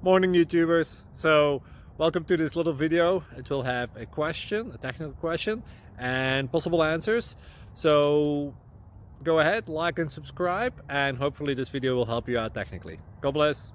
Morning YouTubers. So welcome to this little video. It will have a question, a technical question, and possible answers. So go ahead, like and subscribe, and hopefully this video will help you out technically. God bless.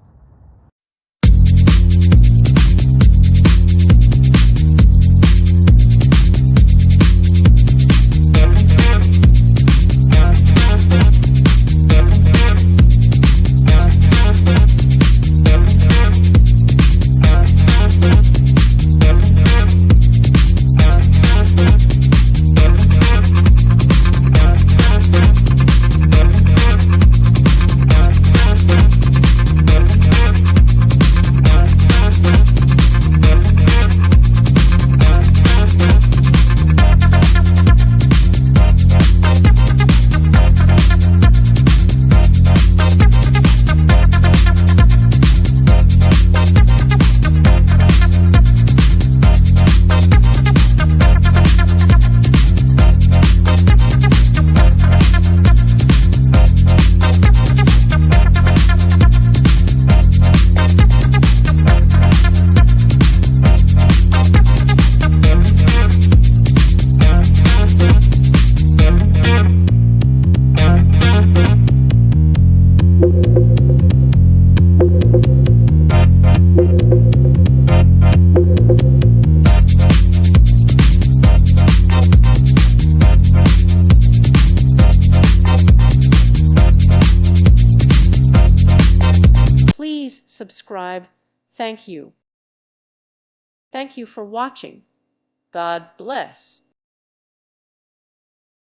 Please subscribe. Thank you. Thank you for watching. God bless.